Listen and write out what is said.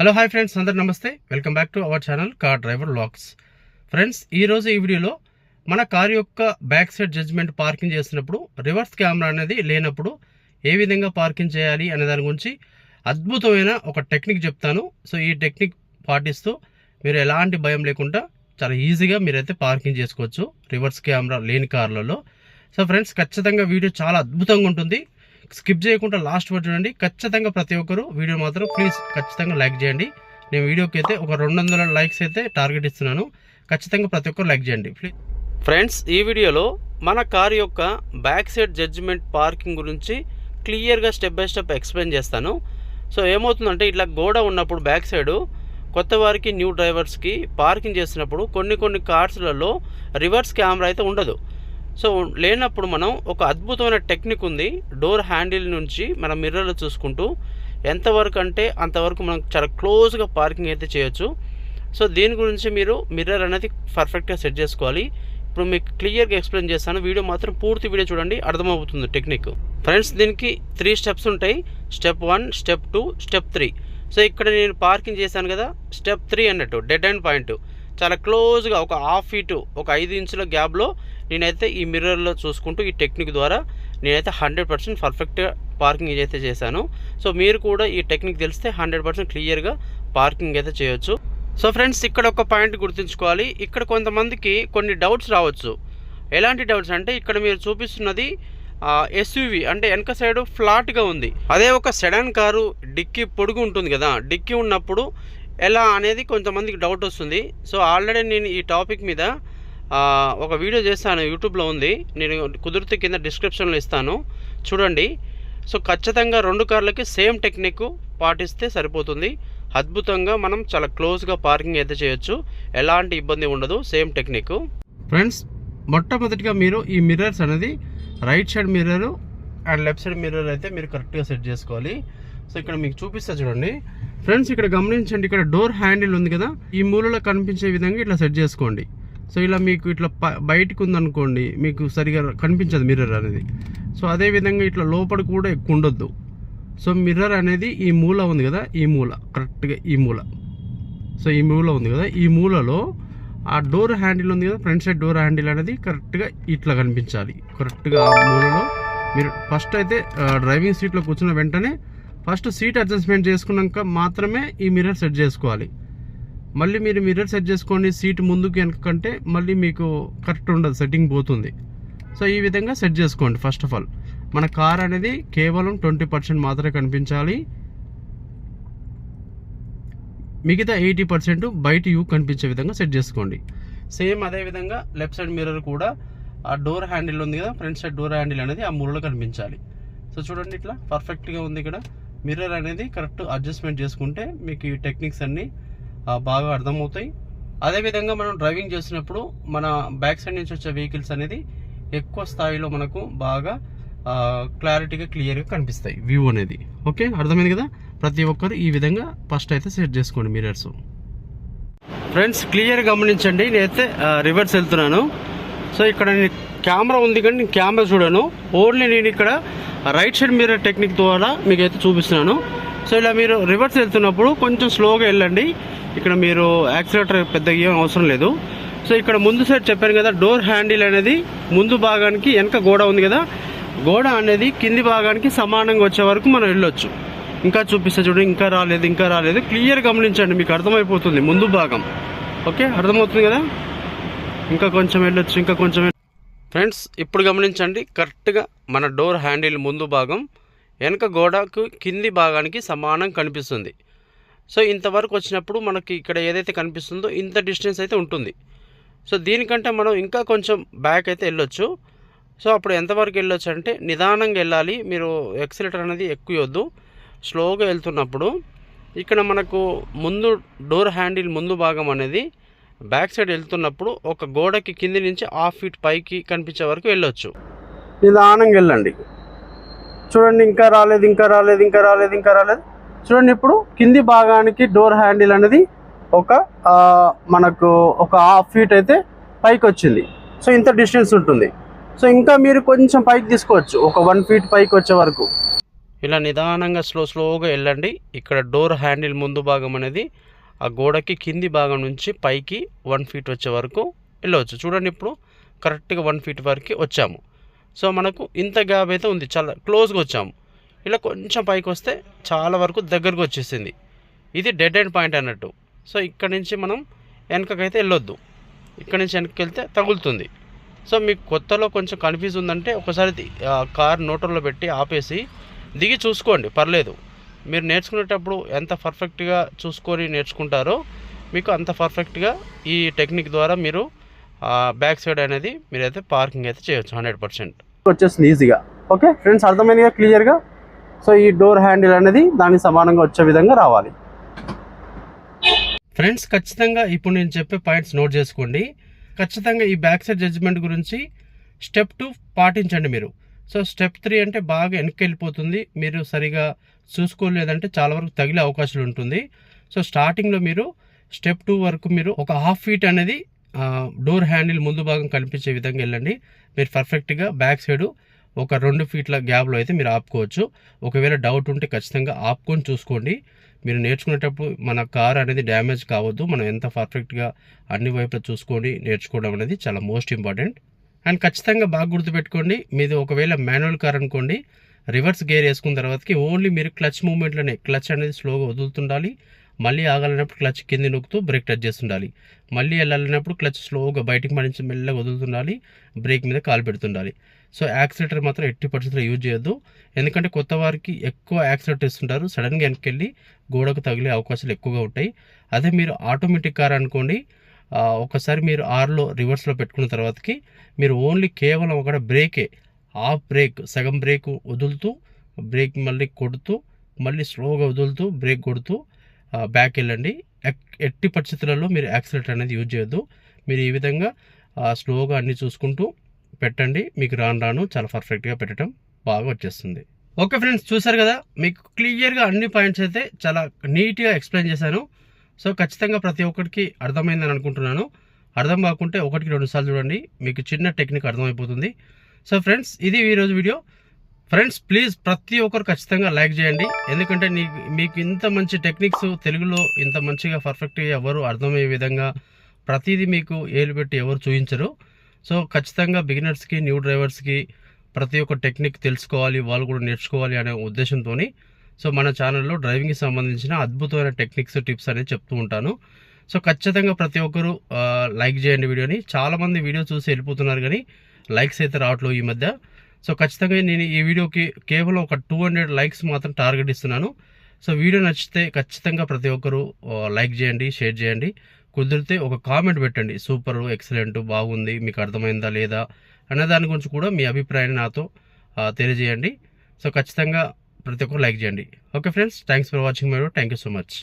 Hello hi friends, అందరు నమస్తే. Welcome back to our channel car driver vlogs. Friends, ఈరోజు ఈ వీడియోలో మన కార్ యొక్క బ్యాక్ సైడ్ జడ్జ్మెంట్ పార్కింగ్ చేస్తున్నప్పుడు రివర్స్ కెమెరా అనేది లేనప్పుడు ఏ విధంగా పార్కింగ్ చేయాలి అనే దాని గురించి అద్భుతమైన ఒక టెక్నిక్ చెప్తాను. సో ఈ టెక్నిక్ పాటిస్తూ మీరు ఎలాంటి భయం లేకుండా చాలా ఈజీగా మీరైతే పార్కింగ్ చేసుకోవచ్చు రివర్స్ కెమెరా లేని కార్లలో. సో ఫ్రెండ్స్, ఖచ్చితంగా వీడియో చాలా అద్భుతంగా ఉంటుంది. స్కిప్ చేయకుండా లాస్ట్ వరకు చూడండి. ఖచ్చితంగా ప్రతి ఒక్కరు వీడియో మాత్రం ప్లీజ్ ఖచ్చితంగా లైక్ చేయండి. నేను వీడియోకి అయితే ఒక 200 లైక్స్ అయితే టార్గెట్ ఇస్తున్నాను. ఖచ్చితంగా ప్రతి ఒక్కరు లైక్ చేయండి ప్లీజ్. ఫ్రెండ్స్, ఈ వీడియోలో మన కార్ యొక్క బ్యాక్ సైడ్ జడ్జిమెంట్ పార్కింగ్ గురించి క్లియర్గా స్టెప్ బై స్టెప్ ఎక్స్ప్లెయిన్ చేస్తాను. సో ఏమవుతుందంటే, ఇట్లా గోడ ఉన్నప్పుడు బ్యాక్ సైడు కొత్త వారికి న్యూ డ్రైవర్స్కి పార్కింగ్ చేసినప్పుడు కొన్ని కార్స్లలో రివర్స్ కెమెరా అయితే ఉండదు. సో లేనప్పుడు మనం ఒక అద్భుతమైన టెక్నిక్ ఉంది. డోర్ హ్యాండిల్ నుంచి మన మిర్రర్లో చూసుకుంటూ ఎంతవరకు అంటే అంతవరకు మనం చాలా క్లోజ్గా పార్కింగ్ అయితే చేయొచ్చు. సో దీని గురించి మీరు మిర్రర్ అనేది పర్ఫెక్ట్గా సెట్ చేసుకోవాలి. ఇప్పుడు మీకు క్లియర్గా ఎక్స్ప్లెయిన్ చేస్తాను. వీడియో మాత్రం పూర్తి వీడియో చూడండి, అర్థమవుతుంది టెక్నిక్. ఫ్రెండ్స్, దీనికి 3 స్టెప్స్ ఉంటాయి. Step 1, step 2, step 3. సో ఇక్కడ నేను పార్కింగ్ చేశాను కదా, స్టెప్ 3 అన్నట్టు డెడ్ ఎండ్ పాయింట్ చాలా క్లోజ్గా ఒక 1/2 ఫీటు, ఒక 5 ఇంచుల గ్యాప్లో నేనైతే ఈ మిర్రర్లో చూసుకుంటూ ఈ టెక్నిక్ ద్వారా నేనైతే 100% పర్ఫెక్ట్గా పార్కింగ్ అయితే చేశాను. సో మీరు కూడా ఈ టెక్నిక్ తెలిస్తే 100% క్లియర్గా పార్కింగ్ అయితే చేయొచ్చు. సో ఫ్రెండ్స్, ఇక్కడ ఒక పాయింట్ గుర్తుంచుకోవాలి. ఇక్కడ కొంతమందికి కొన్ని డౌట్స్ రావచ్చు. ఎలాంటి డౌట్స్ అంటే, ఇక్కడ మీరు చూపిస్తున్నది ఎస్యూవి అంటే వెనక సైడ్ ఫ్లాట్గా ఉంది. అదే ఒక సెడాన్ కారు డిక్కీ పొడుగు ఉంటుంది కదా, డిక్కీ ఉన్నప్పుడు ఎలా అనేది కొంతమందికి డౌట్ వస్తుంది. సో ఆల్రెడీ నేను ఈ టాపిక్ మీద ఒక వీడియో చేస్తాను, యూట్యూబ్లో ఉంది. నేను కుదిరితే కింద డిస్క్రిప్షన్లో ఇస్తాను, చూడండి. సో ఖచ్చితంగా 2 కార్లకి సేమ్ టెక్నిక్ పాటిస్తే సరిపోతుంది. అద్భుతంగా మనం చాలా క్లోజ్గా పార్కింగ్ అయితే చేయొచ్చు, ఎలాంటి ఇబ్బంది ఉండదు. Same technique. ఫ్రెండ్స్, మొట్టమొదటిగా మీరు ఈ మిర్రర్స్ అనేది right side mirror and left side mirror అయితే మీరు కరెక్ట్గా సెట్ చేసుకోవాలి. సో ఇక్కడ మీకు చూపిస్తా చూడండి. ఫ్రెండ్స్, ఇక్కడ గమనించండి, ఇక్కడ డోర్ హ్యాండిల్ ఉంది కదా, ఈ మూలలో కనిపించే విధంగా ఇట్లా సెట్ చేసుకోండి. సో ఇలా మీకు ఇట్లా బయటకు ఉందనుకోండి, మీకు సరిగా కనిపించదు మిర్రర్ అనేది. సో అదేవిధంగా ఇట్లా లోపల కూడా ఎక్కువ ఉండొద్దు. సో మిర్రర్ అనేది ఈ మూల ఉంది కదా, ఈ మూల కరెక్ట్గా ఈ మూల. సో ఈ మూల ఉంది కదా, ఈ మూలలో ఆ డోర్ హ్యాండిల్ ఉంది కదా, ఫ్రంట్ సైడ్ డోర్ హ్యాండిల్ అనేది కరెక్ట్గా ఇట్లా కనిపించాలి. కరెక్ట్గా ఆ మూలలో మీరు ఫస్ట్ అయితే డ్రైవింగ్ సీట్లో కూర్చున్న వెంటనే ఫస్ట్ సీట్ అడ్జస్ట్మెంట్ చేసుకున్నాక మాత్రమే ఈ మిర్రర్ సెట్ చేసుకోవాలి. మళ్ళీ మీరు మిర్రర్ సెట్ చేసుకోండి సీట్ ముందుకు వెనకంటే మళ్ళీ మీకు కరెక్ట్ ఉండదు, సెట్టింగ్ పోతుంది. సో ఈ విధంగా సెట్ చేసుకోండి. ఫస్ట్ ఆఫ్ ఆల్ మన కార్ అనేది కేవలం 20% మాత్రమే కనిపించాలి, మిగతా 80% బయట వ్యూ కనిపించే విధంగా సెట్ చేసుకోండి. సేమ్ అదే విధంగా లెఫ్ట్ సైడ్ మిర్రర్ కూడా ఆ డోర్ హ్యాండిల్ ఉంది కదా, ఫ్రంట్ సైడ్ డోర్ హ్యాండిల్ అనేది ఆ మూలలో కనిపించాలి. సో చూడండి, ఇట్లా పర్ఫెక్ట్గా ఉంది. ఇక్కడ మిర్రర్ అనేది కరెక్ట్ అడ్జస్ట్మెంట్ చేసుకుంటే మీకు ఈ టెక్నిక్స్ అన్నీ బాగా అర్థమవుతాయి. అదేవిధంగా మనం డ్రైవింగ్ చేసినప్పుడు మన బ్యాక్ సైడ్ నుంచి వచ్చే వెహికల్స్ అనేది ఎక్కువ స్థాయిలో మనకు బాగా క్లారిటీగా క్లియర్గా కనిపిస్తాయి వ్యూ అనేది. ఓకే, అర్థమైంది కదా. ప్రతి ఒక్కరు ఈ విధంగా ఫస్ట్ అయితే సెట్ చేసుకోండి మిర్రర్స్. ఫ్రెండ్స్, క్లియర్ గమనించండి, నేనైతే రివర్స్ వెళ్తున్నాను. సో ఇక్కడ నేను కెమెరా ఉంది కానీ నేను కెమెరా చూడను, ఓన్లీ నేను ఇక్కడ రైట్ సైడ్ మిర్రర్ టెక్నిక్ ద్వారా మీకు అయితే చూపిస్తున్నాను. సో ఇలా మీరు రివర్స్ వెళ్తున్నప్పుడు కొంచెం స్లోగా వెళ్ళండి. ఇక్కడ మీరు యాక్సిలేటర్ పెద్దగా ఏం అవసరం లేదు. సో ఇక్కడ ముందు సైడ్ చెప్పాను కదా, డోర్ హ్యాండిల్ అనేది ముందు భాగానికి వెనక గోడ ఉంది కదా, గోడ అనేది కింది భాగానికి సమానంగా వచ్చే వరకు మనం వెళ్ళొచ్చు. ఇంకా చూపిస్తే చూడండి, ఇంకా రాలేదు. క్లియర్ గమనించండి, మీకు అర్థమైపోతుంది ముందు భాగం. ఓకే, అర్థమవుతుంది కదా. ఇంకా కొంచెం వెళ్ళొచ్చు. ఫ్రెండ్స్, ఇప్పుడు గమనించండి, కరెక్ట్గా మన డోర్ హ్యాండిల్ ముందు భాగం వెనక గోడకు కింది భాగానికి సమానం కనిపిస్తుంది. సో ఇంతవరకు వచ్చినప్పుడు మనకి ఇక్కడ ఏదైతే కనిపిస్తుందో ఇంత డిస్టెన్స్ అయితే ఉంటుంది. సో దీనికంటే మనం ఇంకా కొంచెం బ్యాక్ అయితే వెళ్ళొచ్చు. సో అప్పుడు ఎంతవరకు వెళ్ళొచ్చు అంటే, నిదానంగా వెళ్ళాలి. మీరు యాక్సిలేటర్ అనేది ఎక్కువద్దు, స్లోగా వెళ్తున్నప్పుడు ఇక్కడ మనకు ముందు డోర్ హ్యాండిల్ ముందు భాగం అనేది బ్యాక్ సైడ్ వెళ్తున్నప్పుడు ఒక గోడకి కింది నుంచి 1/2 ఫీట్ పైకి కనిపించే వరకు వెళ్ళొచ్చు. నిదానంగా వెళ్ళండి. చూడండి, ఇంకా రాలేదు. చూడండి, ఇప్పుడు కింది భాగానికి డోర్ హ్యాండిల్ అనేది మనకు ఒక 1/2 ఫీట్ అయితే పైకి వచ్చింది. సో ఇంత డిస్టెన్స్ ఉంటుంది. సో ఇంకా మీరు కొంచెం పైకి తీసుకోవచ్చు, ఒక 1 ఫీట్ పైకి వచ్చే వరకు. ఇలా నిదానంగా స్లోగా వెళ్ళండి. ఇక్కడ డోర్ హ్యాండిల్ ముందు భాగం అనేది ఆ గోడకి కింది భాగం నుంచి పైకి 1 ఫీట్ వచ్చే వరకు వెళ్ళవచ్చు. చూడండి, ఇప్పుడు కరెక్ట్గా 1 ఫీట్ వరకు వచ్చాము. సో మనకు ఇంత గ్యాప్ అయితే ఉంది, చాలా క్లోజ్గా వచ్చాము. ఇలా కొంచెం పైకి వస్తే చాలా వరకు దగ్గరకు వచ్చేసింది. ఇది డెడ్ ఎండ్ పాయింట్ అన్నట్టు. సో ఇక్కడ నుంచి మనం వెనకకైతే వెళ్ళొద్దు, ఇక్కడ నుంచి వెనక్కి వెళ్తే తగులుతుంది. సో మీకు కొత్తలో కొంచెం కన్ఫ్యూజ్ ఉందంటే ఒకసారి కార్ నోటర్లో పెట్టి ఆపేసి దిగి చూసుకోండి, పర్లేదు. మీరు నేర్చుకునేటప్పుడు ఎంత పర్ఫెక్ట్గా చూసుకొని నేర్చుకుంటారో మీకు అంత పర్ఫెక్ట్గా ఈ టెక్నిక్ ద్వారా మీరు బ్యాక్ సైడ్ అనేది మీరైతే పార్కింగ్ అయితే చేయొచ్చు 100%. వచ్చేస్తుంది ఈజీగా. ఓకే ఫ్రెండ్స్, అర్థమైందిగా క్లియర్గా. సో ఈ డోర్ హ్యాండిల్ అనేది దానికి సమానంగా వచ్చే విధంగా రావాలి. ఫ్రెండ్స్, ఖచ్చితంగా ఇప్పుడు నేను చెప్పే పాయింట్స్ నోట్ చేసుకోండి. ఖచ్చితంగా ఈ బ్యాక్ సైడ్ జడ్జిమెంట్ గురించి స్టెప్ 2 పాటించండి మీరు. సో స్టెప్ 3 అంటే బాగా వెనక్కి వెళ్ళిపోతుంది, మీరు సరిగా చూసుకోలేదంటే చాలా వరకు తగిలే అవకాశాలు ఉంటుంది. సో స్టార్టింగ్లో మీరు స్టెప్ 2 వరకు మీరు ఒక 1/2 ఫీట్ అనేది డోర్ హ్యాండిల్ ముందు భాగం కనిపించే విధంగా వెళ్ళండి. మీరు పర్ఫెక్ట్గా బ్యాక్ సైడ్ ఒక 2 ఫీట్ల గ్యాప్లో అయితే మీరు ఆపుకోవచ్చు. ఒకవేళ డౌట్ ఉంటే ఖచ్చితంగా ఆపుకొని చూసుకోండి. మీరు నేర్చుకునేటప్పుడు మన కార్ అనేది డ్యామేజ్ కావద్దు. మనం ఎంత పర్ఫెక్ట్గా అన్ని వైపులా చూసుకొని నేర్చుకోవడం అనేది చాలా మోస్ట్ ఇంపార్టెంట్. అండ్ ఖచ్చితంగా బాగా గుర్తుపెట్టుకోండి, మీది ఒకవేళ మాన్యువల్ కార్ అనుకోండి, రివర్స్ గేర్ వేసుకున్న తర్వాతకి ఓన్లీ మీరు క్లచ్ మూమెంట్లోనే క్లచ్ అనేది స్లోగా వదులుతుండాలి. మళ్ళీ ఆగాలన్నప్పుడు క్లచ్ కింది నొక్కుతూ బ్రేక్ టచ్ చేస్తుండాలి. మళ్ళీ వెళ్ళాలన్నప్పుడు క్లచ్ స్లోగా బయటికి మడించి మెల్లగా వదులుతుండాలి, బ్రేక్ మీద కాలు పెడుతుండాలి. సో యాక్సిలేటర్ మాత్రం ఎట్టి పరిస్థితుల్లో యూజ్ చేయొద్దు, ఎందుకంటే కొత్త వారికి ఎక్కువ యాక్సిలేటర్ ఇస్తుంటారు, సడన్గా వెనక్కి గోడకు తగిలే అవకాశాలు ఎక్కువగా ఉంటాయి. అదే మీరు ఆటోమేటిక్ కార్ అనుకోండి, ఒకసారి మీరు ఆర్లో రివర్స్లో పెట్టుకున్న తర్వాతకి మీరు ఓన్లీ కేవలం ఒక బ్రేకే, హాఫ్ బ్రేక్, సగం బ్రేక్ వదులుతూ బ్రేక్ మళ్ళీ కొడుతూ మళ్ళీ స్లోగా వదులుతూ బ్రేక్ కొడుతూ బ్యాక్ వెళ్ళండి. ఎట్టి పరిస్థితులలో మీరు యాక్సిలేటర్ అనేది యూజ్ చేయొద్దు. మీరు ఈ విధంగా స్లోగా అన్నీ చూసుకుంటూ పెట్టండి, మీకు రాను చాలా పర్ఫెక్ట్గా పెట్టడం బాగా వచ్చేస్తుంది. ఓకే ఫ్రెండ్స్, చూసారు కదా, మీకు క్లియర్గా అన్ని పాయింట్స్ అయితే చాలా నీట్గా ఎక్స్ప్లెయిన్ చేశాను. సో ఖచ్చితంగా ప్రతి ఒక్కరికి అర్థమైందని అనుకుంటున్నాను. అర్థం కాకుంటే 1-2 సార్లు చూడండి, మీకు చిన్న టెక్నిక్ అర్థమైపోతుంది. సో ఫ్రెండ్స్, ఇది ఈరోజు వీడియో. ఫ్రెండ్స్ ప్లీజ్ ప్రతి ఒక్కరు ఖచ్చితంగా లైక్ చేయండి, ఎందుకంటే మీకు ఇంత మంచి టెక్నిక్స్ తెలుగులో ఇంత మంచిగా పర్ఫెక్ట్గా ఎవరు అర్థమయ్యే విధంగా ప్రతిదీ మీకు ఏలు పెట్టి ఎవరు చూపించరు. సో ఖచ్చితంగా బిగినర్స్కి, న్యూ డ్రైవర్స్కి ప్రతి ఒక్క టెక్నిక్ తెలుసుకోవాలి, వాళ్ళు కూడా నేర్చుకోవాలి అనే ఉద్దేశంతో సో మన ఛానల్లో డ్రైవింగ్కి సంబంధించిన అద్భుతమైన టెక్నిక్స్, టిప్స్ అనేది చెప్తూ ఉంటాను. సో ఖచ్చితంగా ప్రతి ఒక్కరు లైక్ చేయండి వీడియోని. చాలామంది వీడియో చూసి వెళ్ళిపోతున్నారు కానీ లైక్స్ అయితే రావట్లేదు ఈ మధ్య. సో ఖచ్చితంగా నేను ఈ వీడియోకి కేవలం ఒక 200 లైక్స్ మాత్రం టార్గెట్ ఇస్తున్నాను. సో వీడియో నచ్చితే ఖచ్చితంగా ప్రతి ఒక్కరు లైక్ చేయండి, షేర్ చేయండి. కుదిరితే ఒక కామెంట్ పెట్టండి, సూపర్, ఎక్సలెంట్, బాగుంది, మీకు అర్థమైందా లేదా అనే దాని గురించి కూడా మీ అభిప్రాయాన్ని నాతో తెలియజేయండి. సో ఖచ్చితంగా ప్రతి ఒక్కరు లైక్ చేయండి. Okay friends, thanks for watching my video. Thank you so much.